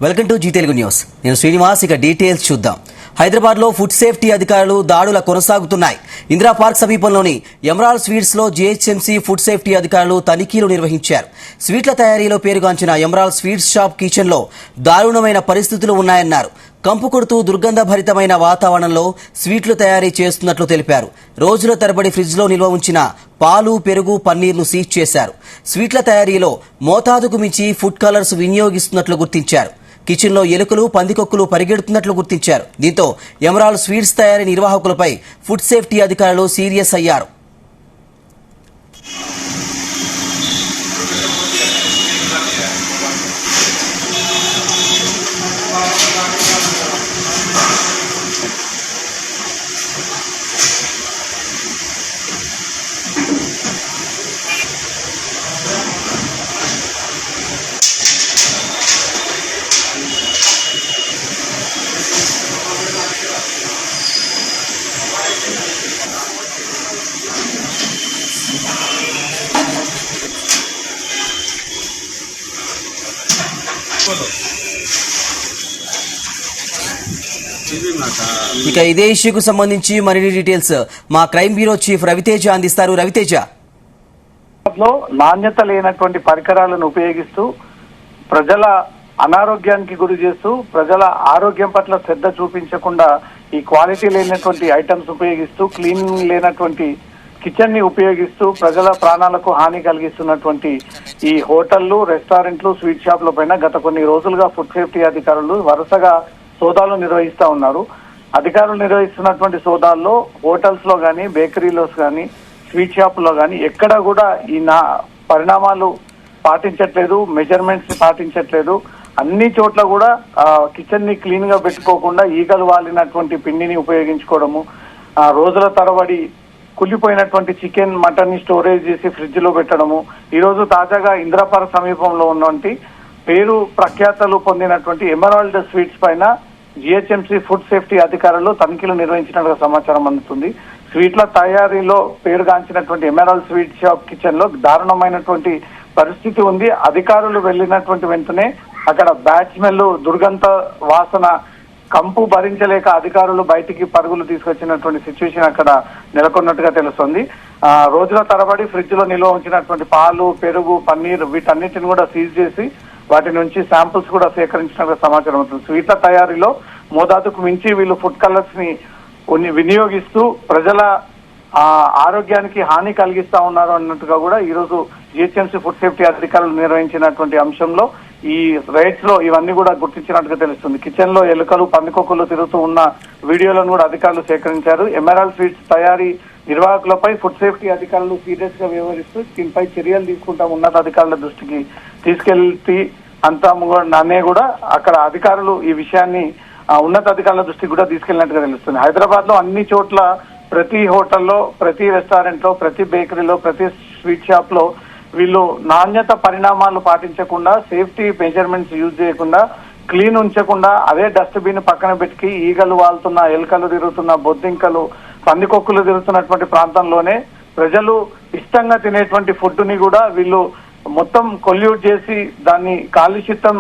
Welcome to Zee Telugu news. నేను శ్రీనివాస్. ఇక details చూద్దాం. హైదరాబాద్ లో ఫుడ్ సేఫ్టీ అధికారులు దాడుల కొనసాగుతున్నాయి. ఇందిరా పార్క్ సమీపంలోని ఎమరాల్డ్ స్వీట్స్ లో జీహెచ్ఎంసీ ఫుడ్ సేఫ్టీ అధికారులు తనిఖీలు నిర్వహించారు. స్వీట్ల తయారీలో పేరుగాంచిన ఎమరాల్డ్ స్వీట్స్ షాప్ కిచెన్ లో దారుణమైన పరిస్థితులు ఉన్నాయన్నారు. కంపు కొడుతూ దుర్గంధభరితమైన వాతావరణంలో స్వీట్లు తయారీ చేస్తున్నట్లు తెలిపారు. రోజుల తరబడి ఫ్రిడ్జ్ లో నిల్వ ఉంచిన పాలు, పెరుగు, పన్నీర్ను సీజ్ చేశారు. స్వీట్ల తయారీలో మోతాదుకు మించి ఫుడ్ కలర్స్ వినియోగిస్తున్నట్లు గుర్తించారు. కిచెన్ లో ఎలుకలు, పందికొక్కులు పరిగెడుతున్నట్లు గుర్తించారు. దీంతో ఎమరాల్డ్ స్వీట్స్ తయారీ నిర్వాహకులపై ఫుడ్ సేఫ్టీ అధికారులు సీరియస్ అయ్యారు. ఇక ఇదే ఇష్యూకు సంబంధించి మరిన్ని డీటెయిల్స్ మా క్రైమ్ బ్యూరో చీఫ్ రవితేజ అందిస్తారు. రవితేజ, నాణ్యత లేనటువంటి పరికరాలను ఉపయోగిస్తూ ప్రజల అనారోగ్యానికి గురి చేస్తూ ప్రజల ఆరోగ్యం పట్ల శ్రద్ధ చూపించకుండా ఈ క్వాలిటీ లేనటువంటి ఐటమ్స్ ఉపయోగిస్తూ క్లీనింగ్ లేనటువంటి కిచెన్ ని ఉపయోగిస్తూ ప్రజల ప్రాణాలకు హాని కలిగిస్తున్నటువంటి ఈ హోటళ్లు, రెస్టారెంట్లు, స్వీట్ షాప్ల పైన గత కొన్ని రోజులుగా ఫుడ్ సేఫ్టీ అధికారులు వరుసగా సోదాలు నిర్వహిస్తా ఉన్నారు. అధికారులు నిర్వహిస్తున్నటువంటి సోదాల్లో హోటల్స్ లో గానీ, బేకరీలో గానీ, స్వీట్ షాప్ లో గానీ ఎక్కడ కూడా ఈ పరిణామాలు పాటించట్లేదు, మెజర్మెంట్స్ పాటించట్లేదు. అన్ని చోట్ల కూడా కిచెన్ ని క్లీన్ గా పెట్టుకోకుండా ఈగలు వాలినటువంటి పిండిని ఉపయోగించుకోవడము, రోజుల తరబడి కుళ్ళిపోయినటువంటి చికెన్, మటన్ ని స్టోరేజ్ చేసి ఫ్రిడ్జ్ లో పెట్టడము. ఈ రోజు తాజాగా ఇందిరా పార్క్ సమీపంలో ఉన్నటువంటి పేరు ప్రఖ్యాతలు పొందినటువంటి ఎమరాల్డ్ స్వీట్స్ పైన జీహెచ్ఎంసీ ఫుడ్ సేఫ్టీ అధికారులు తనిఖీలు నిర్వహించినట్టుగా సమాచారం అందుతుంది. స్వీట్ల తయారీలో పేరుగాంచినటువంటి ఎమరాల్డ్ స్వీట్ షాప్ కిచెన్ లో దారుణమైనటువంటి పరిస్థితి ఉంది. అధికారులు వెళ్లినటువంటి వెంటనే అక్కడ బ్యాడ్ స్మెల్, దుర్గంధ వాసన, కంపు భరించలేక అధికారులు బయటికి పరుగులు తీసుకొచ్చినటువంటి సిచ్యువేషన్ అక్కడ నెలకొన్నట్టుగా తెలుస్తుంది. రోజుల తరబడి ఫ్రిడ్జ్ లో నిల్వ ఉంచినటువంటి పాలు, పెరుగు, పన్నీర్ వీటన్నిటిని కూడా సీజ్ చేసి వాటి నుంచి శాంపుల్స్ కూడా సేకరించినట్టుగా సమాచారం అవుతుంది. స్వీట్ల తయారీలో మోతాదుకు మించి వీళ్ళు ఫుడ్ కలర్స్ ని వినియోగిస్తూ ప్రజల ఆరోగ్యానికి హాని కలిగిస్తా ఉన్నారు అన్నట్టుగా కూడా ఈ రోజు జిహెచ్ఎంసీ ఫుడ్ సేఫ్టీ అధికారులు నిర్వహించినటువంటి అంశంలో ఈ రైడ్స్ లో ఇవన్నీ కూడా గుర్తించినట్టుగా తెలుస్తుంది. కిచెన్ లో ఎలుకలు, పందికొక్కులు తిరుగుతూ ఉన్న వీడియోలను కూడా అధికారులు సేకరించారు. ఎమరాల్డ్ స్వీట్స్ తయారీ నిర్వాహకులపై ఫుడ్ సేఫ్టీ అధికారులు సీరియస్ గా వ్యవహరిస్తూ దీనిపై చర్యలు తీసుకుంటాం ఉన్నతాధికారుల దృష్టికి తీసుకెళ్తే అంతా అనే కూడా అక్కడ అధికారులు ఈ విషయాన్ని ఉన్నతాధికారుల దృష్టికి కూడా తీసుకెళ్లినట్టుగా తెలుస్తుంది. హైదరాబాద్ లో అన్ని చోట్ల, ప్రతి హోటల్లో, ప్రతి రెస్టారెంట్ లో, ప్రతి బేకరీలో, ప్రతి స్వీట్ షాప్ లో వీళ్ళు నాణ్యత పరిణామాలు పాటించకుండా, సేఫ్టీ మెజర్మెంట్స్ యూజ్ చేయకుండా, క్లీన్ ఉంచకుండా అదే డస్ట్బిన్ పక్కన పెట్టి ఈగలు వాళ్తున్న, ఎలుకలు తిరుగుతున్న, బొద్దింకలు, పందికొక్కులు తిరుగుతున్నటువంటి ప్రాంతంలోనే ప్రజలు ఇష్టంగా తినేటువంటి ఫుడ్ ని కూడా వీళ్ళు మొత్తం కొల్యూట్ చేసి దాన్ని కాలుష్యం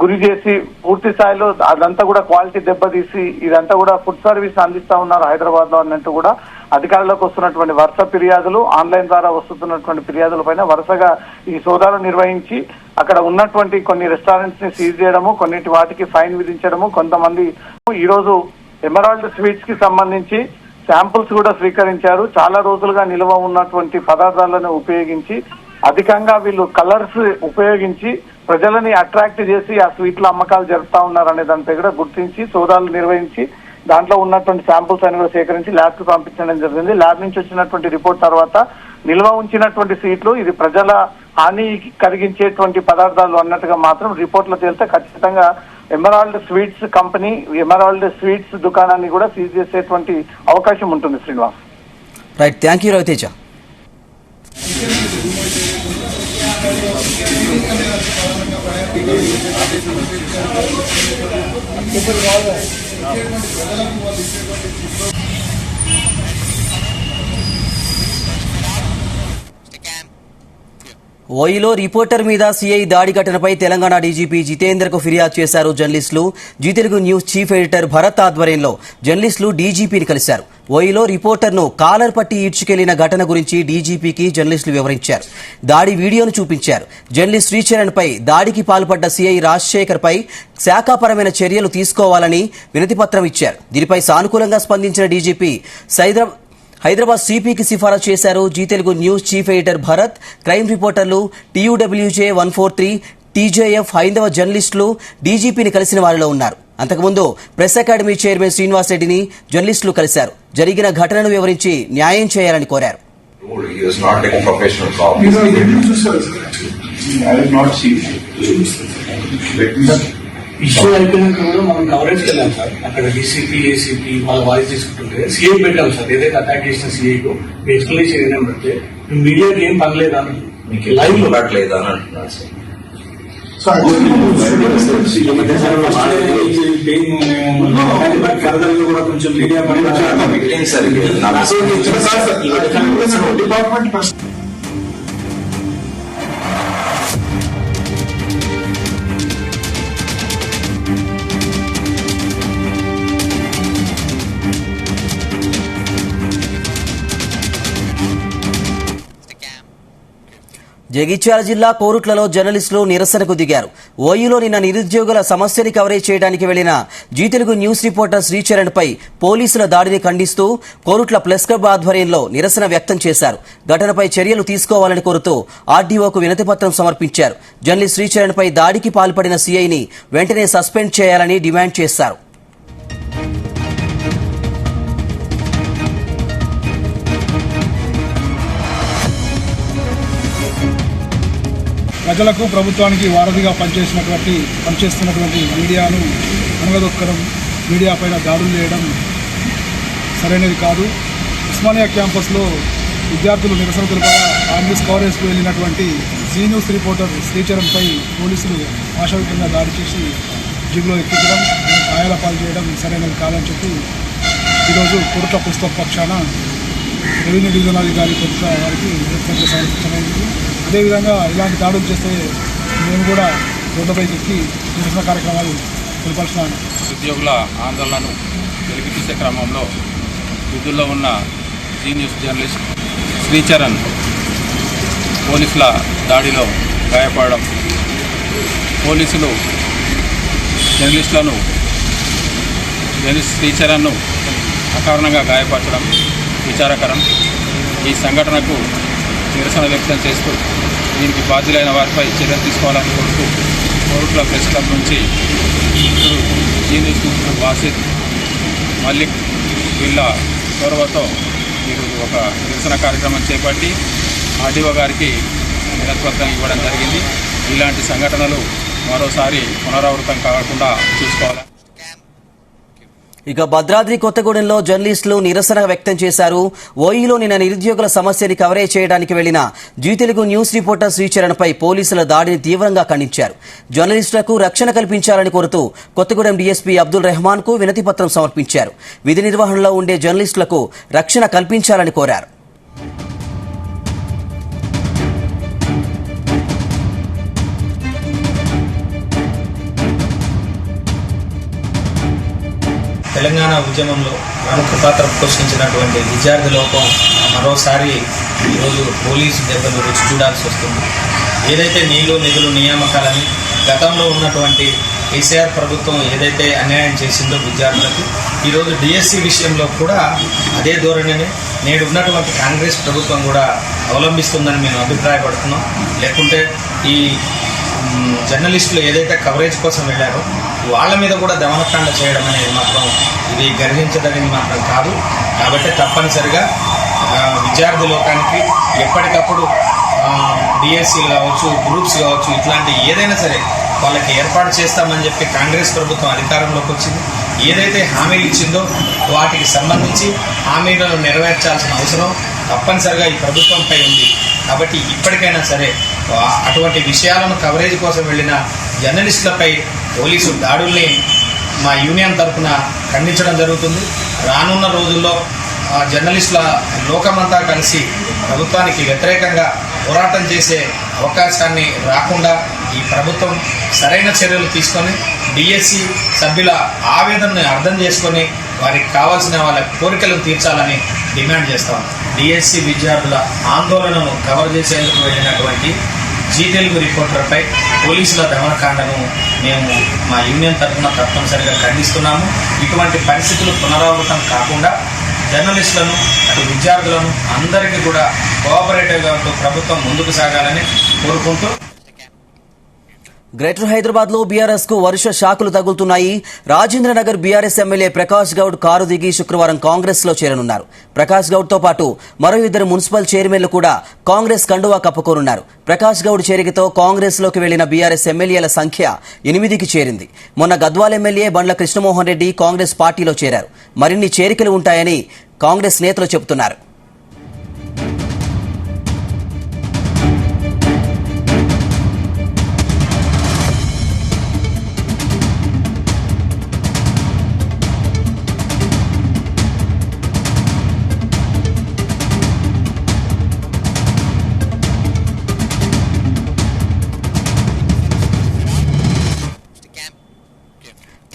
గురి చేసి పూర్తి స్థాయిలో అదంతా కూడా క్వాలిటీ దెబ్బతీసి ఇదంతా కూడా ఫుడ్ సర్వీస్ అందిస్తా ఉన్నారు హైదరాబాద్ లో అన్నట్టు కూడా అధికారులకు వస్తున్నటువంటి వరుస ఫిర్యాదులు, ఆన్లైన్ ద్వారా వస్తున్నటువంటి ఫిర్యాదుల పైన వరుసగా ఈ సోదాలు నిర్వహించి అక్కడ ఉన్నటువంటి కొన్ని రెస్టారెంట్స్ ని సీజ్ చేయడము, కొన్నిటి వాటికి ఫైన్ విధించడము. కొంతమంది ఈ రోజు ఎమరాల్డ్ స్వీట్స్ కి సంబంధించి శాంపుల్స్ కూడా స్వీకరించారు. చాలా రోజులుగా నిల్వ ఉన్నటువంటి పదార్థాలను ఉపయోగించి అధికంగా వీళ్ళు కలర్స్ ఉపయోగించి ప్రజలని అట్రాక్ట్ చేసి ఆ స్వీట్ల అమ్మకాలు జరుపుతా ఉన్నారనే దానిపై కూడా గుర్తించి సోదాలు నిర్వహించి దాంట్లో ఉన్నటువంటి శాంపుల్స్ అని కూడా సేకరించి ల్యాబ్ కు పంపించడం జరిగింది. ల్యాబ్ నుంచి వచ్చినటువంటి రిపోర్ట్ తర్వాత నిల్వ ఉంచినటువంటి స్వీట్లు ఇది ప్రజల హాని కలిగించేటువంటి పదార్థాలు అన్నట్టుగా మాత్రం రిపోర్ట్లో తేలితే ఖచ్చితంగా emerald sweets company, emerald sweets దుకాణాన్ని కూడా సీజ్ చేసేటువంటి అవకాశం ఉంటుంది. Srinivas, right, thank you Raviteja. ఓయిలో రిపోర్టర్ మీద సీఐ దాడి ఘటనపై తెలంగాణ డీజీపీ జితేందర్కు ఫిర్యాదు చేశారు జర్నలిస్టులు. Zee Telugu news chief editor Bharat ఆధ్వర్యంలో జర్నలిస్టులు డీజీపీని కలిశారు. ఓయిలో రిపోర్టర్ను కాలర్ పట్టి ఈడ్చుకెళ్లిన ఘటన గురించి డీజీపీకి జర్నలిస్టులు వివరించారు. దాడి వీడియోను చూపించారు. జర్నలిస్ట్ శ్రీచరణ్ పై దాడికి పాల్పడ్డ సీఐ రాజశేఖర్ పై శాఖాపరమైన చర్యలు తీసుకోవాలని వినతిపత్రం ఇచ్చారు. దీనిపై సానుకూలంగా స్పందించిన డీజీపీ హైదరాబాద్ సిపికి సిఫారసు చేశారు. Zee Telugu news chief editor Bharat, crime రిపోర్టర్లు, TUWJ 143, TJF హైందవ జర్నలిస్టులు డీజీపీని కలిసిన వారిలో ఉన్నారు. అంతకుముందు ప్రెస్ అకాడమీ చైర్మన్ శ్రీనివాస్ రెడ్డిని జర్నలిస్టులు కలిశారు. జరిగిన ఘటనను వివరించి న్యాయం చేయాలని కోరారు. ఇష్యూ అయిపోయినాక కూడా మనం కవరేజ్కి వెళ్ళాం సార్. అక్కడ డీసీపీ, ఏసీపీ వాళ్ళ వాయిస్ తీసుకుంటుంటే సీఐ పెట్టాం సార్. ఏదైతే అటాక్ చేసిన సీఐకు మీ ఎక్స్ప్లెనేషన్ ఏదైనా పెడితే మీడియాకి ఏం పనిలేదా లైవ్ లో లేదా అని అంటున్నారు సార్. కూడా కొంచెం మీడియా డిపార్ట్మెంట్ జగిత్యాల జిల్లా కోరుట్లలో జర్నలిస్టులు నిరసనకు దిగారు. ఓయూలో నిన్న నిరుద్యోగుల సమస్యని కవరేజ్ చేయడానికి వెళ్లిన Zee Telugu news reporter Sricharan పై పోలీసుల దాడిని ఖండిస్తూ కోరుట్ల ప్రెస్ క్లబ్ ఆధ్వర్యంలో నిరసన వ్యక్తం చేశారు. ఘటనపై చర్యలు తీసుకోవాలని కోరుతూ ఆర్డీఓకు వినతిపత్రం సమర్పించారు. జర్నలిస్ట్ శ్రీచరణ్ పై దాడికి పాల్పడిన సీఐని వెంటనే సస్పెండ్ చేయాలని డిమాండ్ చేశారు. ప్రజలకు ప్రభుత్వానికి వారధిగా పనిచేస్తున్నటువంటి మీడియాను అనగదొక్కడం, మీడియా పైన దాడులు చేయడం సరైనది కాదు. ఉస్మానియా క్యాంపస్లో విద్యార్థులు నిరసన తెలుపగా ఆ న్యూస్ కవరేజ్కు వెళ్ళినటువంటి జీ న్యూస్ రిపోర్టర్ శ్రీచరణ్పై పోలీసులు ఆశావికంగా దాడి చేసి జిగ్లో ఎక్కించడం, గాయాల పాలు చేయడం సరైనది కాదని చెప్పి ఈరోజు కోరుట్ల ప్రెస్ క్లబ్ పక్షాన రెవెన్యూ డివిజన్ అధికారి ప్రభుత్వ వారికి వినతిపత్రం సమర్పించమైంది. అదేవిధంగా ఇలాంటి దాడులు చేస్తే మేము కూడా రోడ్డుపైకి ఎక్కి నిరసన కార్యక్రమాలు తెలిపాల్సిన ఉద్యోగుల ఆందోళనను వెలికితీసే క్రమంలో విధుల్లో ఉన్న జీ న్యూస్ జర్నలిస్ట్ శ్రీచరణ్ పోలీసుల దాడిలో గాయపడడం, పోలీసులు జర్నలిస్ట్ శ్రీచరణ్ను అకారణంగా గాయపరచడం విచారకరం. ఈ సంఘటనకు నిరసన వ్యక్తం చేస్తూ దీనికి బాధ్యులైన వారిపై చర్యలు తీసుకోవాలని కోరుతూ కోరుట్ల ప్రెస్ క్లబ్ నుంచి జీ న్యూస్ వాసిద్, మల్లిక్ వీళ్ళ చొరవతో ఈరోజు ఒక నిరసన కార్యక్రమం చేపట్టి ఆర్డీఓ గారికి వినతిపత్రం ఇవ్వడం జరిగింది. ఇలాంటి సంఘటనలు మరోసారి పునరావృతం కాకుండా చూసుకోవాలి. ఇక భద్రాద్రి కొత్తగూడెంలో జర్నలిస్టులు నిరసన వ్యక్తం చేశారు. ఓయూలో నిన్న నిరుద్యోగుల సమస్యని కవరేజ్ చేయడానికి వెళ్లిన Zee Telugu news reporter Sricharan పై పోలీసుల దాడిని తీవ్రంగా ఖండించారు. జర్నలిస్టులకు రక్షణ కల్పించాలని కోరుతూ కొత్తగూడెం డీఎస్పీ అబ్దుల్ రెహమాన్ కు వినతిపత్రం సమర్పించారు. విధి నిర్వహణలో ఉండే జర్నలిస్టులకు రక్షణ కల్పించాలని కోరారు. తెలంగాణ ఉద్యమంలో ప్రముఖ పాత్ర పోషించినటువంటి విద్యార్థి లోకం మరోసారి ఈరోజు పోలీసు దెబ్బలు రుచి చూడాల్సి వస్తుంది. ఏదైతే నిధులు నియామకాలని గతంలో ఉన్నటువంటి కేసీఆర్ ప్రభుత్వం ఏదైతే అన్యాయం చేసిందో విద్యార్థులకు, ఈరోజు డిఎస్సి విషయంలో కూడా అదే ధోరణిని నేడు ఉన్నటువంటి కాంగ్రెస్ ప్రభుత్వం కూడా అవలంబిస్తుందని మేము అభిప్రాయపడుతున్నాం. లేకుంటే ఈ జర్నలిస్టులు ఏదైతే కవరేజ్ కోసం వెళ్ళారో వాళ్ళ మీద కూడా దమనకాండ చేయడం అనేది మాత్రం ఇది గర్హించదగింది మాత్రం కాదు. కాబట్టి తప్పనిసరిగా విద్యార్థి లోకానికి ఎప్పటికప్పుడు డిఎస్సీలు కావచ్చు, గ్రూప్స్ కావచ్చు, ఇట్లాంటి ఏదైనా సరే వాళ్ళకి ఏర్పాటు చేస్తామని చెప్పి కాంగ్రెస్ ప్రభుత్వం అధికారంలోకి వచ్చింది. ఏదైతే హామీలు ఇచ్చిందో వాటికి సంబంధించి హామీలను నెరవేర్చాల్సిన అవసరం తప్పనిసరిగా ఈ ప్రభుత్వంపై ఉంది. కాబట్టి ఇప్పటికైనా సరే అటువంటి విషయాలను కవరేజ్ కోసం వెళ్ళిన జర్నలిస్టులపై పోలీసు దాడుల్ని మా యూనియన్ తరఫున ఖండించడం జరుగుతుంది. రానున్న రోజుల్లో జర్నలిస్టుల లోకమంతా కలిసి ప్రభుత్వానికి వ్యతిరేకంగా పోరాటం చేసే అవకాశాన్ని రాకుండా ఈ ప్రభుత్వం సరైన చర్యలు తీసుకొని డిఎస్సి సభ్యుల ఆవేదనను అర్థం చేసుకొని వారికి కావాల్సిన వాళ్ళ కోరికలను తీర్చాలని డిమాండ్ చేస్తాం. డిఎస్సి విద్యార్థుల ఆందోళనను కవర్ చేసేందుకు వెళ్ళినటువంటి జీ తెలుగు రిపోర్టర్పై పోలీసుల దమనకాండను మేము మా యూనియన్ తరఫున తప్పనిసరిగా ఖండిస్తున్నాము. ఇటువంటి పరిస్థితులు పునరావృతం కాకుండా జర్నలిస్టులను అటు విద్యార్థులను అందరికీ కూడా కోఆపరేటివ్గా ఉంటూ ప్రభుత్వం ముందుకు సాగాలని కోరుకుంటూ గ్రేటర్ హైదరాబాద్ లో బీఆర్ఎస్ కు వరుస షాకులు తగులుతున్నాయి. Rajendranagar BRS MLA Prakash Goud car దిగి శుక్రవారం కాంగ్రెస్ లో చేరనున్నారు. ప్రకాష్ గౌడ్ తో పాటు మరో 2 మున్సిపల్ చైర్మన్లు కూడా కాంగ్రెస్ కండువా కప్పుకోనున్నారు. ప్రకాష్ గౌడ్ చేరికతో కాంగ్రెస్ లోకి వెళ్లిన బీఆర్ఎస్ ఎమ్మెల్యేల సంఖ్య 8కి చేరింది. మొన్న గద్వాల ఎమ్మెల్యే బండ్ల కృష్ణమోహన్ రెడ్డి కాంగ్రెస్ పార్టీలో చేరారు. మరిన్ని చేరికలు ఉంటాయని కాంగ్రెస్ నేతలు చెబుతున్నారు.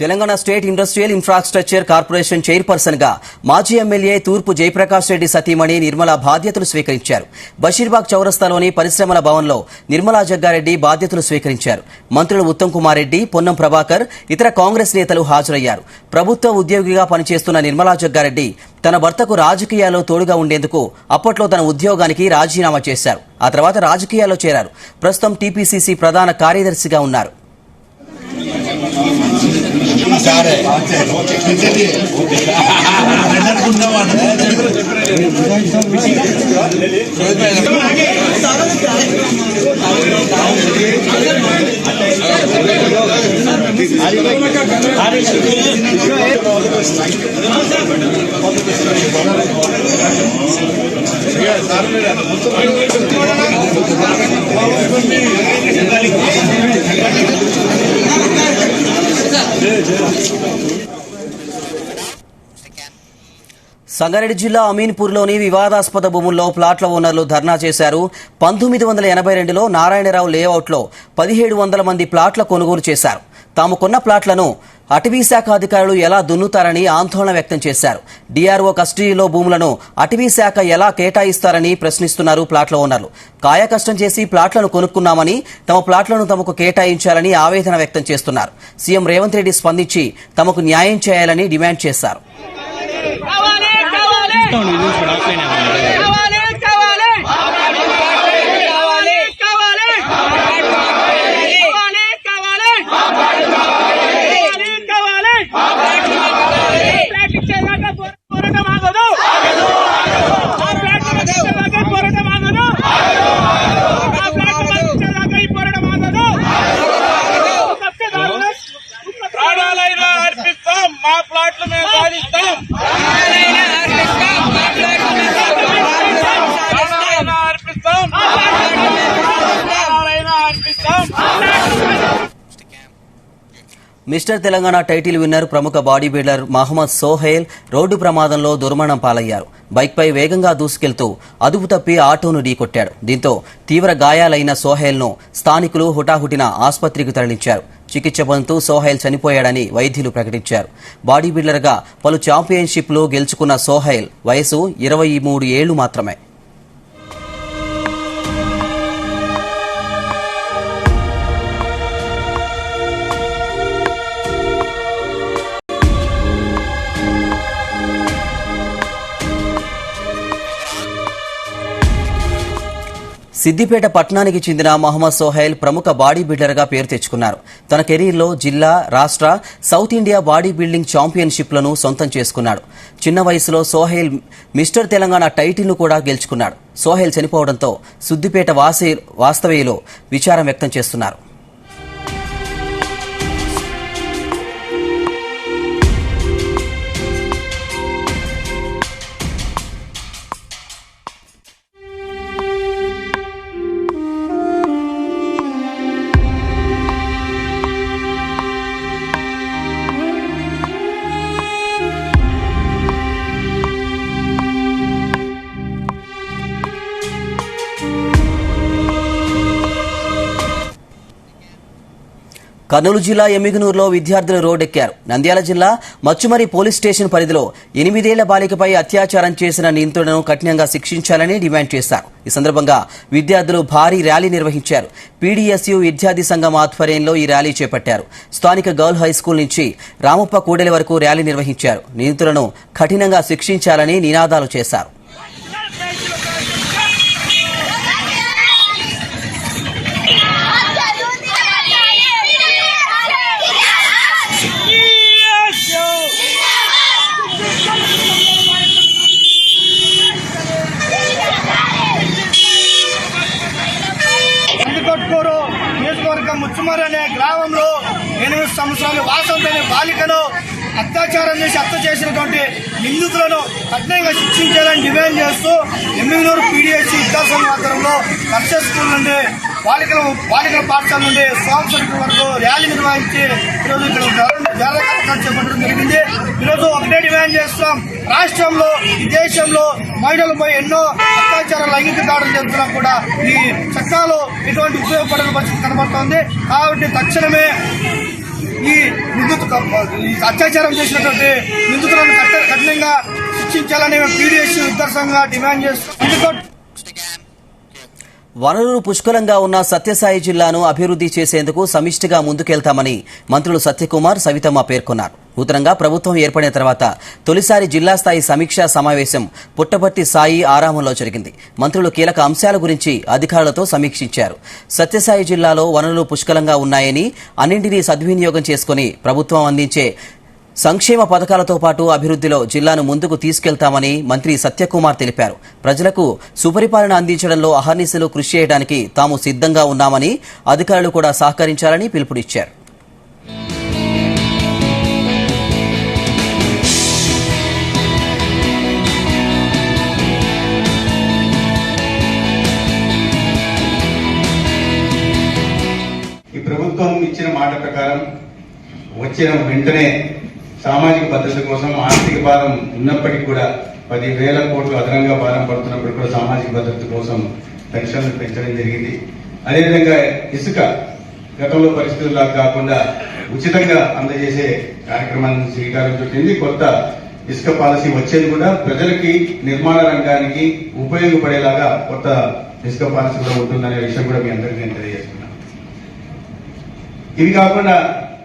Telangana state industrial infrastructure corporation chairperson గా మాజీ ఎమ్మెల్యే తూర్పు జయప్రకాష్ రెడ్డి సతీమణి నిర్మల బాధ్యతలు స్వీకరించారు. బషీర్బాగ్ చౌరస్తాలోని పరిశ్రమల భవన్లో నిర్మలా జగ్గారెడ్డి బాధ్యతలు స్వీకరించారు. మంత్రులు ఉత్తమ్ కుమార్ రెడ్డి, పొన్నం ప్రభాకర్, ఇతర కాంగ్రెస్ నేతలు హాజరయ్యారు. ప్రభుత్వ ఉద్యోగిగా పనిచేస్తున్న నిర్మలా జగ్గారెడ్డి తన భర్తకు రాజకీయాల్లో తోడుగా ఉండేందుకు అప్పట్లో తన ఉద్యోగానికి రాజీనామా చేశారు. ఆ తర్వాత రాజకీయాల్లో చేరారు. ప్రస్తుతం టీపీసీసీ ప్రధాన కార్యదర్శిగా ఉన్నారు. సంగారెడ్డి జిల్లా అమీన్పూర్లోని వివాదాస్పద భూముల్లో ప్లాట్ల ఓనర్లు ధర్నా చేశారు. 1982లో నారాయణరావు లేఅవుట్లో 1700 మంది ప్లాట్ల కొనుగోలు చేశారు. తాము కొన్న ప్లాట్లను అటవీ శాఖ అధికారులు ఎలా దున్నుతారని ఆందోళన వ్యక్తం చేశారు. డీఆర్ఓ కస్టడీలో భూములను అటవీ శాఖ ఎలా కేటాయిస్తారని ప్రశ్నిస్తున్నారు ప్లాట్ల ఓనర్లు. కాయకష్టం చేసి ప్లాట్లను కొనుక్కున్నామని, తమ ప్లాట్లను తమకు కేటాయించాలని ఆవేదన వ్యక్తం చేస్తున్నారు. సీఎం రేవంత్ రెడ్డి స్పందించి తమకు న్యాయం చేయాలని డిమాండ్ చేశారు. మిస్టర్ తెలంగాణ టైటిల్ విన్నర్ ప్రముఖ body builder Mohammed Sohail road ప్రమాదంలో దుర్మరణం పాలయ్యారు. బైక్పై వేగంగా దూసుకెళ్తూ అదుపు తప్పి ఆటోను ఢీకొట్టాడు. దీంతో తీవ్ర గాయాలైన సోహైల్ను స్థానికులు హుటాహుటిన ఆసుపత్రికి తరలించారు. చికిత్స పొందుతూ సోహైల్ చనిపోయాడని వైద్యులు ప్రకటించారు. బాడీ బిల్డర్గా పలు ఛాంపియన్షిప్లు గెలుచుకున్న సోహైల్ వయసు 23 ఏళ్లు మాత్రమే. సిద్దిపేట పట్టణానికి చెందిన మహమ్మద్ సోహైల్ ప్రముఖ బాడీ బిల్డర్గా పేరు తెచ్చుకున్నారు. తన కెరీర్లో జిల్లా, రాష్ట్ర, సౌత్ ఇండియా బాడీ బిల్డింగ్ ఛాంపియన్షిప్లను సొంతం చేసుకున్నాడు. చిన్న వయసులో సోహైల్ మిస్టర్ తెలంగాణ టైటిల్ను కూడా గెలుచుకున్నాడు. సోహైల్ చనిపోవడంతో సిద్దిపేట వాస్తవ్యులు విచారం వ్యక్తం చేస్తున్నారు. కర్నూలు జిల్లా ఎమ్మిగనూరులో విద్యార్థులు రోడ్డెక్కారు. నంద్యాల జిల్లా మచ్చుమరి పోలీస్ స్టేషన్ పరిధిలో 8 ఏళ్ల బాలికపై అత్యాచారం చేసిన నిందితులను కఠినంగా శిక్షించాలని డిమాండ్ చేశారు. ఈ సందర్భంగా విద్యార్థులు భారీ ర్యాలీ నిర్వహించారు. పీడీఎస్యూ విద్యార్థి సంఘం ఆధ్వర్యంలో ఈ ర్యాలీ చేపట్టారు. స్థానిక గర్ల్ హై స్కూల్ నుంచి రామప్ప కూడలి వరకు ర్యాలీ నిర్వహించారు. నిందితులను కఠినంగా శిక్షించాలని నినాదాలు చేశారు. కొట్టుకోరు నియోజకవర్గం ముచ్చుమరి అనే గ్రామంలో 8 సంవత్సరాల వాసంతని బాలికను అత్యాచారం చేసి హత్య చేసినటువంటి నిందితులను కఠినంగా శిక్షించాలని డిమాండ్ చేస్తూ ఎమ్మిగనూరు పీడీఎస్సీ విద్యాసంఘం ఆధ్వర్యంలో నర్సరీ స్కూల్ నుండి బాలికల పాఠశాల నుండి స్వామి సర్కిల్ వరకు ర్యాలీ నిర్వహించి ఈరోజు ఇక్కడ కార్యక్రమం చేపట్టడం జరిగింది. ఈరోజు ఒకటే డిమాండ్ చేస్తున్నాం, రాష్ట్రంలో ఈ దేశంలో మహిళలపై ఎన్నో అత్యాచార లైంగిక దాడులు జరుగుతున్నా కూడా ఈ చట్టాలు ఎటువంటి ఉపయోగపడని పరిస్థితి కనబడుతోంది. కాబట్టి తక్షణమే ఈ అత్యాచారం చేసినటువంటి నిందితులను కఠినంగా శిక్షించాలని పీడీఎస్సీ విద్యాసంఘంగా డిమాండ్ చేస్తున్నాం. వనరులు పుష్కలంగా ఉన్న సత్యసాయి జిల్లాను అభివృద్ధి చేసేందుకు సమిష్టిగా ముందుకెళ్తామని మంత్రులు సత్యకుమార్, సవితమ్మ పేర్కొన్నారు. నూతనంగా ప్రభుత్వం ఏర్పడిన తర్వాత తొలిసారి జిల్లా స్థాయి సమీక్షా సమావేశం పుట్టపర్తి సాయి ఆరామంలో జరిగింది. మంత్రులు కీలక అంశాల గురించి అధికారులతో సమీక్షించారు. సత్యసాయి జిల్లాలో వనరులు పుష్కలంగా ఉన్నాయని, అన్నింటినీ సద్వినియోగం చేసుకుని ప్రభుత్వం అందించే సంక్షేమ పథకాలతో పాటు అభివృద్ధిలో జిల్లాను ముందుకు తీసుకెళ్తామని మంత్రి సత్యకుమార్ తెలిపారు. ప్రజలకు సుపరిపాలన అందించడంలో అహర్నిశలు కృషి చేయడానికి తాము సిద్ధంగా ఉన్నామని, అధికారులు కూడా సహకరించాలని పిలుపునిచ్చారు. ఈ ప్రభుత్వం ఇచ్చిన మాట ప్రకారం వచ్చిన వెంటనే సామాజిక భద్రత కోసం ఆర్థిక భారం ఉన్నప్పటికీ కూడా 10,000 కోట్లు అదనంగా భారం పడుతున్నప్పుడు కూడా సామాజిక భద్రత కోసం పెన్షన్లు పెంచడం జరిగింది. అదేవిధంగా ఇసుక గతంలో పరిస్థితుల్లా కాకుండా ఉచితంగా అందజేసే కార్యక్రమాన్ని శ్రీకారం చుట్టింది. కొత్త ఇసుక పాలసీ వచ్చేది కూడా ప్రజలకి, నిర్మాణ రంగానికి ఉపయోగపడేలాగా కొత్త ఇసుక పాలసీ కూడా ఉంటుందనే విషయం కూడా మీ అందరికీ నేను తెలియజేస్తున్నాను. ఇవి కాకుండా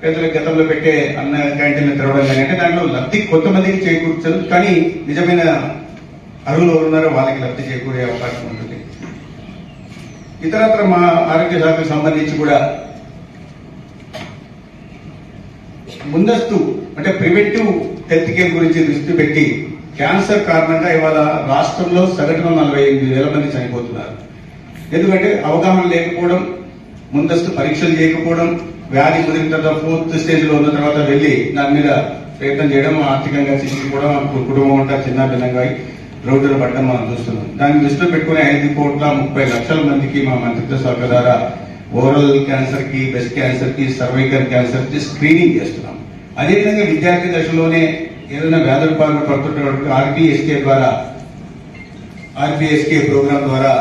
పేదలకు గతంలో పెట్టే అన్న క్యాంటీన్లు తెరవడం కానీ అంటే దాంట్లో లబ్ధి కొంతమందికి చేకూర్చదు, కానీ నిజమైన అర్హులు ఎవరున్నారో వాళ్ళకి లబ్ధి చేకూరే అవకాశం ఉంటుంది. ఇతరత్ర మా ఆరోగ్య శాఖకు సంబంధించి కూడా ముందస్తు అంటే ప్రివెంటివ్ హెల్త్ కేర్ గురించి దృష్టి పెట్టి క్యాన్సర్ కారణంగా ఇవాళ రాష్ట్రంలో సగటున 48,000 మంది చనిపోతున్నారు. ఎందుకంటే అవగాహన లేకపోవడం, ముందస్తు పరీక్షలు చేయకపోవడం, వ్యాధి ముదిరిన తర్వాత 4th స్టేజ్ లో ఉన్న తర్వాత వెళ్లి దాని మీద ప్రయత్నం చేయడం, ఆర్థికంగా చిక్కిపోవడం, కుటుంబం అంతా చిన్న భిన్నంగా రోడ్డులు పడడం మనం చూస్తున్నాం. దాన్ని దృష్టిలో పెట్టుకుని 5,30,00,000 మందికి మా మంత్రిత్వ శాఖ ద్వారా ఓరల్ క్యాన్సర్ కి, బ్రెస్ట్ క్యాన్సర్ కి, సర్వైకల్ క్యాన్సర్ కి స్క్రీనింగ్ చేస్తున్నాం. అదేవిధంగా విద్యార్థి దశలోనే ఏదైనా వ్యాధుల పాలన పడుతున్నటువంటి ఆర్బీఎస్కే ప్రోగ్రాం ద్వారా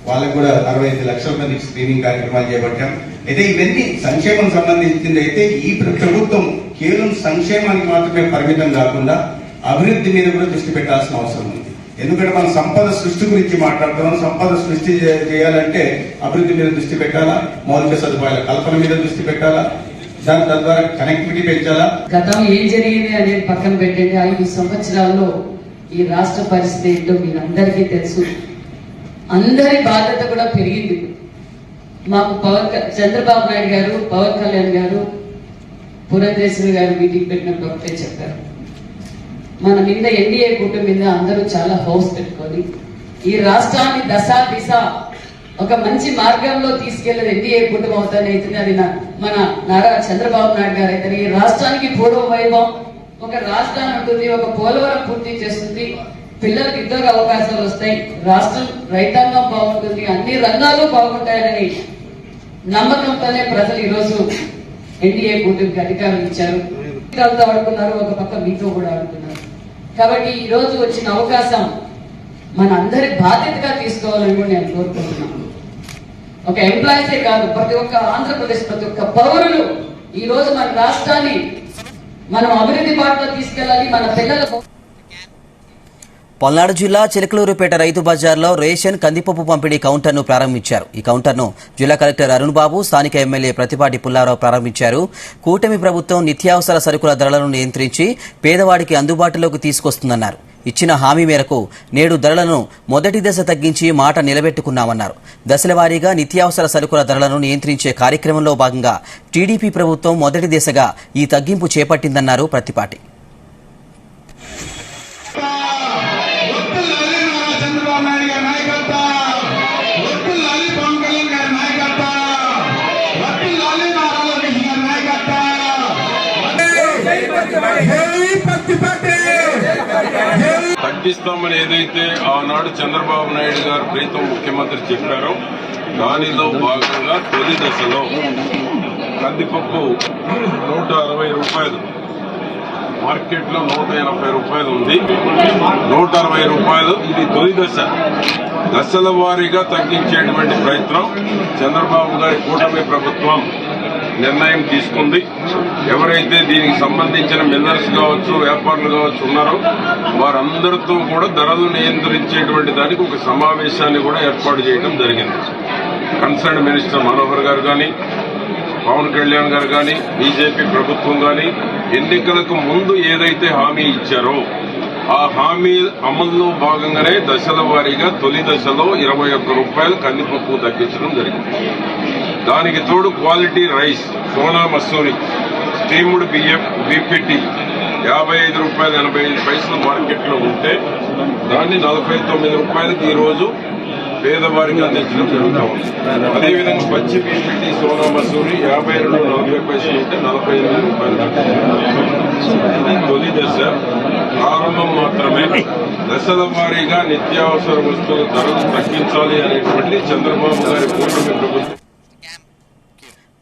వాళ్ళకు కూడా 65 లక్షల మందికి స్క్రీనింగ్ కార్యక్రమాలు చేపట్టాం. అయితే ఇవన్నీ సంక్షేమం సంబంధించింది. అయితే ఈ ప్రభుత్వం కేవలం సంక్షేమానికి మాత్రమే పరిమితం కాకుండా అభివృద్ధి మీద కూడా దృష్టి పెట్టాల్సిన అవసరం ఉంది. ఎందుకంటే మనం సంపద సృష్టి గురించి మాట్లాడుతున్నాం. సంపద సృష్టి చేయాలంటే అభివృద్ధి మీద దృష్టి పెట్టాలా, మౌలిక సదుపాయాల కల్పన మీద దృష్టి పెట్టాలా, తద్వారా కనెక్టివిటీ పెంచాలా. గతం ఏం జరిగింది అనేది పక్కన పెట్టండి. 5 సంవత్సరాల్లో ఈ రాష్ట్ర పరిస్థితి ఏంటో మీరందరికీ తెలుసు. అందరి బాధ్యత కూడా పెరిగింది. మాకు చంద్రబాబు నాయుడు గారు, పవన్ కళ్యాణ్ గారు, పురంధేశ్వరి గారు మీటింగ్ పెట్టినప్పుడు ఒకటే చెప్పారు, మన మీద ఎన్డీఏ కూటమి మీద అందరూ చాలా హౌస్ పెట్టుకొని ఈ రాష్ట్రాన్ని దిశ ఒక మంచి మార్గంలో తీసుకెళ్లేది ఎన్డీఏ కూటమి అవుతానే అయితే అది మన నారా చంద్రబాబు నాయుడు గారు అయితే ఈ రాష్ట్రానికి పూర్వ వైభవం, ఒక రాజధాని ఉంటుంది, ఒక పోలవరం పూర్తి చేస్తుంది, పిల్లలకు ఉద్యోగ అవకాశాలు వస్తాయి, రాష్ట్రం రైతాంగం బాగుంటుంది, అన్ని రంగాలు బాగుంటాయని నమ్మకంతోనే ప్రజలు ఈరోజు ఎన్డీఏ కూటమికి అధికారం ఇచ్చారు. ఆడుకున్నారు, ఒక పక్క మీతో కూడా ఆడుకున్నారు. కాబట్టి ఈ రోజు వచ్చిన అవకాశం మన అందరి బాధ్యతగా తీసుకోవాలని కూడా నేను కోరుకుంటున్నాను. ఒక ఎంప్లాయీసే కాదు, ప్రతి ఒక్క ఆంధ్రప్రదేశ్ ప్రతి ఒక్క పౌరులు ఈ రోజు మన రాష్ట్రాన్ని మనం అభివృద్ధి బాటలో తీసుకెళ్ళాలి. మన పిల్లలకు పల్నాడు జిల్లా చిలకలూరుపేట రైతు బజార్లో రేషన్ కందిపప్పు పంపిణీ కౌంటర్ను ప్రారంభించారు. ఈ కౌంటర్ను జిల్లా కలెక్టర్ అరుణ్ బాబు, స్థానిక ఎమ్మెల్యే ప్రతిపాటి పుల్లారావు ప్రారంభించారు. కూటమి ప్రభుత్వం నిత్యావసర సరుకుల ధరలను నియంత్రించి పేదవాడికి అందుబాటులోకి తీసుకొస్తుందన్నారు. ఇచ్చిన హామీ మేరకు నేడు ధరలను మొదటి దశ తగ్గించి మాట నిలబెట్టుకున్నామన్నారు. దశలవారీగా నిత్యావసర సరుకుల ధరలను నియంత్రించే కార్యక్రమంలో భాగంగా టీడీపీ ప్రభుత్వం మొదటి దశగా ఈ తగ్గింపు చేపట్టిందన్నారు ప్రతిపాటి. తగ్గిస్తామని ఏదైతే ఆనాడు చంద్రబాబు నాయుడు గారు ప్రీతం ముఖ్యమంత్రి చెప్పారో దానిలో భాగంగా తొలి దశలో కందిపప్పు 160 రూపాయలు, మార్కెట్లో 180 రూపాయలు ఉంది, 160 రూపాయలు. ఇది తొలి దశ. దశల వారీగా తగ్గించేటువంటి ప్రయత్నం చంద్రబాబు గారి కూటమి ప్రభుత్వం నిర్ణయం తీసుకుంది. ఎవరైతే దీనికి సంబంధించిన మిల్లర్స్ కావచ్చు, వ్యాపారులు కావచ్చు ఉన్నారో వారందరితో కూడా ధరలు నియంత్రించేటువంటి దానికి ఒక సమావేశాన్ని కూడా ఏర్పాటు చేయడం జరిగింది. కన్సర్న్ మినిస్టర్ మనోహర్ గారు కానీ, పవన్ కళ్యాణ్ గారు కానీ, బీజేపీ ప్రభుత్వం కానీ ఎన్నికలకు ముందు ఏదైతే హామీ ఇచ్చారో ఆ హామీ అమల్లో భాగంగానే దశల వారీగా తొలి దశలో 21 రూపాయలు కందిపప్పు తగ్గించడం జరిగింది. దానికి తోడు quality rice, Sona Masuri, steamed బియ్యం, బీపీటీ 55 రూపాయలు 85 పైసలు మార్కెట్లో ఉంటే దాన్ని 49 రూపాయలకి ఈ రోజు పేదవారికి అందించడం జరుగుతూ ఉంది. అదేవిధంగా పచ్చి బీపీటీ, సోనా మసూరి 52 40 పైసలు ఉంటే 48 రూపాయలు. ఇది తొలి దశ, ప్రారంభం మాత్రమే. దశల వారీగా నిత్యావసర వస్తువుల ధరలు తగ్గించాలి అనేటువంటి చంద్రబాబు గారి కూటమి ప్రభుత్వం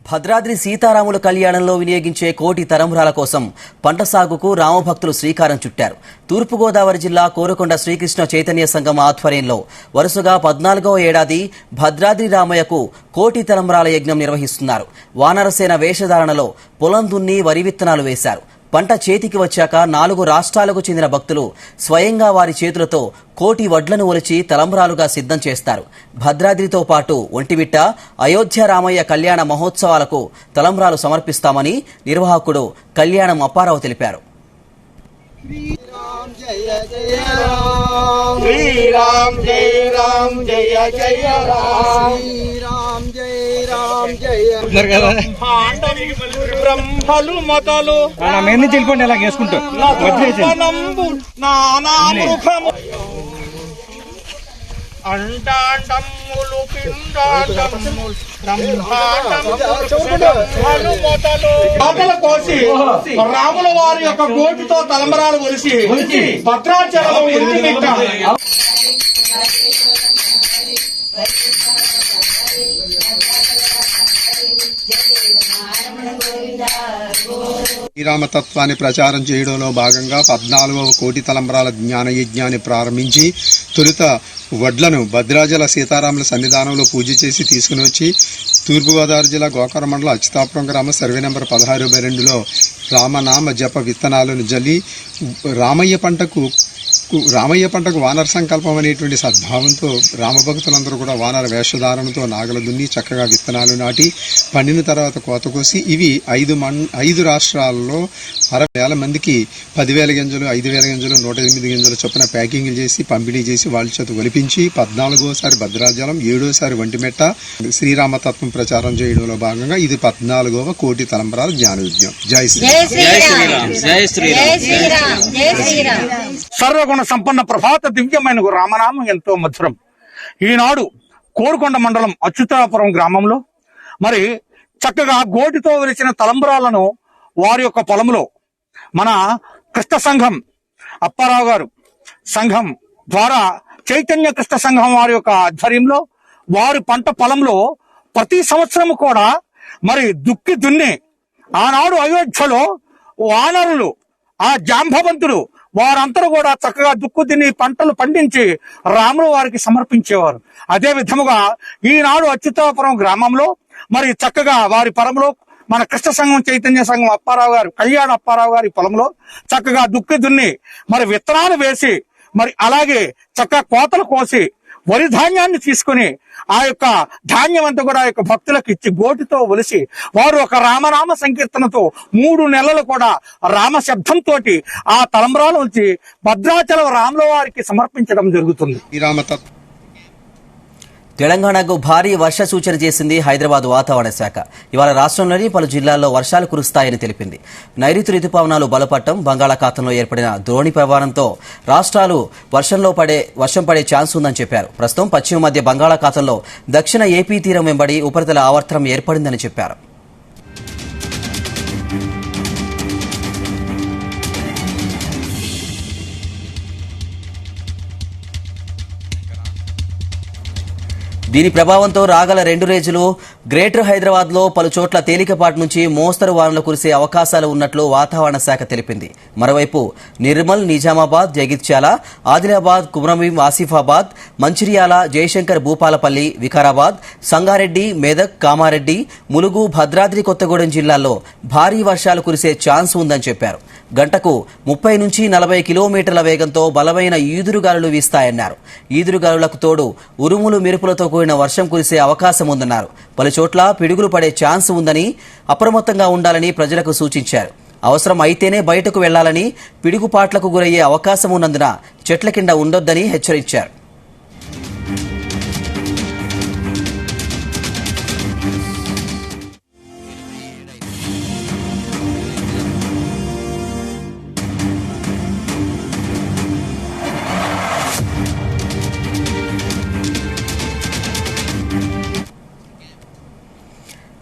భద్రాద్రి సీతారాముల కళ్యాణంలో వినియోగించే కోటి తలంబ్రాల కోసం పంట సాగుకు రామభక్తులు శ్రీకారం చుట్టారు. తూర్పుగోదావరి జిల్లా కోరుకొండ శ్రీకృష్ణ చైతన్య సంఘం ఆధ్వర్యంలో వరుసగా 14వ ఏడాది భద్రాద్రి రామయ్యకు కోటి తలంబ్రాల యజ్ఞం నిర్వహిస్తున్నారు. వానరసేన వేషధారణలో పొలం దున్ని వరి విత్తనాలు వేశారు. పంట చేతికి వచ్చాక 4 రాష్ట్రాలకు చెందిన భక్తులు స్వయంగా వారి చేతులతో కోటి వడ్లను ఒలిచి తలంబ్రాలుగా సిద్ధం చేస్తారు. భద్రాద్రితో పాటు ఒంటిమిట్ట, అయోధ్య రామయ్య కళ్యాణ మహోత్సవాలకు తలంబ్రాలు సమర్పిస్తామని నిర్వాహకుడు కళ్యాణం అప్పారావు తెలిపారు. శ్రీరామ్ జయ జయ రామ్, శ్రీరామ్ జయ రామ్ జయ జయ రామ్, శ్రీరామ్ జయ రామ్ జయ బ్రహ్మలు మొదలు మేము చెల్లిపోండి ఇలా వేసుకుంటూ నానామృగము అండాండములు పిండాండములు బ్రహ్మాండములు మొదలు ఆటలు కోసి రాముల వారి యొక్క గోటితో తలంబరాలు ఒలిసి భద్రాచలం ఒంటిమిట్ట శ్రీరామతత్వాన్ని ప్రచారం చేయడంలో భాగంగా 14వ కోటి తలంబ్రాల జ్ఞాన యజ్ఞాన్ని ప్రారంభించి తొలుత వడ్లను భద్రాచల సీతారాముల సన్నిధానంలో పూజ చేసి తీసుకుని వచ్చి తూర్పుగోదావరి జిల్లా గోకవరం మండలం అచ్యుతాపురం గ్రామం సర్వే నెంబర్ 16/2లో రామనామ జప విత్తనాలను జల్లి రామయ్య పంటకు వానర సంకల్పం అనేటువంటి సద్భావంతో రామభక్తులందరూ కూడా వానర వేషధారణతో నాగల దున్ని చక్కగా విత్తనాలు నాటి పండిన తర్వాత కోత కోసి ఇవి 5 రాష్ట్రాల్లో 60,000 మందికి 10,000 గింజలు, 5,000 గింజలు, 108 గింజలు చొప్పున ప్యాకింగ్లు చేసి పంపిణీ చేసి వాళ్ళ చేత ఒలిపించి 14వసారి భద్రాచలం, 7వసారి ఒంటిమిట్ట శ్రీరామతత్వం ప్రచారం చేయడంలో భాగంగా ఇది 14వ కోటి తలంబ్రాల జ్ఞాన యజ్ఞం. జై శ్రీరామ్. సర్వగుణ సంపన్న ప్రభాత దివ్యమైన రామనామం ఎంతో మధురం. ఈనాడు కోరుకొండ మండలం అచ్యుతాపురం గ్రామంలో మరి చక్కగా గోటితో వెలిచిన తలంబ్రాలను వారి యొక్క పొలంలో మన కృష్ణ సంఘం అప్పారావు గారు సంఘం ద్వారా చైతన్య కృష్ణ సంఘం వారి యొక్క ఆధ్వర్యంలో వారి పంట పొలంలో ప్రతి సంవత్సరం కూడా మరి దుక్కి దున్ని ఆనాడు అయోధ్యలో వానరులు, ఆ జాంబవంతుడు వారందరూ కూడా చక్కగా దుక్కు తిని పంటలు పండించి రాముల వారికి సమర్పించేవారు. అదే విధముగా ఈనాడు అచ్యుతాపురం గ్రామంలో మరి చక్కగా వారి పొలంలో మన కృష్ణ సంఘం చైతన్య సంఘం అప్పారావు గారు, కళ్యాణ అప్పారావు గారి పొలంలో చక్కగా దుక్కి దున్ని మరి విత్తనాలు వేసి మరి అలాగే చక్కగా కోతలు కోసి వరి ధాన్యాన్ని తీసుకుని ఆ యొక్క ధాన్యం అంతా కూడా ఆ యొక్క భక్తులకు ఇచ్చి గోటితో ఒలిసి వారు ఒక రామనామ సంకీర్తనతో 3 నెలలు కూడా రామ శబ్దంతో ఆ తలంబ్రాల నుంచి భద్రాచలం రాముల వారికి సమర్పించడం జరుగుతుంది. తెలంగాణకు భారీ వర్ష సూచన చేసింది హైదరాబాద్ వాతావరణ శాఖ. ఇవాళ రాష్ట్రంలోని పలు జిల్లాల్లో వర్షాలు కురుస్తాయని తెలిపింది. నైరుతి రుతుపవనాలు బలపడటం, బంగాళాఖాతంలో ఏర్పడిన ద్రోణి ప్రభావంతో రాష్ట్రాలు వర్షం పడే ఛాన్స్ ఉందని చెప్పారు. ప్రస్తుతం పశ్చిమ మధ్య బంగాళాఖాతంలో దక్షిణ ఏపీ తీరం వెంబడి ఉపరితల ఆవర్తనం ఏర్పడిందని చెప్పారు. దీని ప్రభావంతో రాగల 2 రోజులు గ్రేటర్ హైదరాబాద్ లో పలు చోట్ల తేలికపాటి నుంచి మోస్తరు వానలు కురిసే అవకాశాలు ఉన్నట్లు వాతావరణ శాఖ తెలిపింది. మరోవైపు నిర్మల్, నిజామాబాద్, జగిత్యాల, ఆదిలాబాద్, కుమ్రంభీం, ఆసిఫాబాద్, మంచిర్యాల, జయశంకర్, భూపాలపల్లి, వికారాబాద్, సంగారెడ్డి, మెదక్, కామారెడ్డి, ములుగు, భద్రాద్రి కొత్తగూడెం జిల్లాల్లో భారీ వర్షాలు కురిసే ఛాన్స్ ఉందని చెప్పారు. గంటకు 30 నుంచి 40 కిలోమీటర్ల వేగంతో బలమైన ఈదురుగాలులు వీస్తాయన్నారు. ఈదురుగాలులకు తోడు ఉరుములు, మెరుపులతో కూడిన వర్షం కురిసే అవకాశం ఉందన్నారు. పలు చోట్ల పిడుగులు పడే ఛాన్స్ ఉందని, అప్రమత్తంగా ఉండాలని ప్రజలకు సూచించారు. అవసరం అయితేనే బయటకు వెళ్లాలని, పిడుగుపాట్లకు గురయ్యే అవకాశం ఉన్నందున చెట్ల కింద ఉండొద్దని హెచ్చరించారు.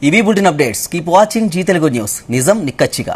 ఇవి bulletin updates. Keep watching Zee Telugu news. నిజం నిక్కచ్చిగా.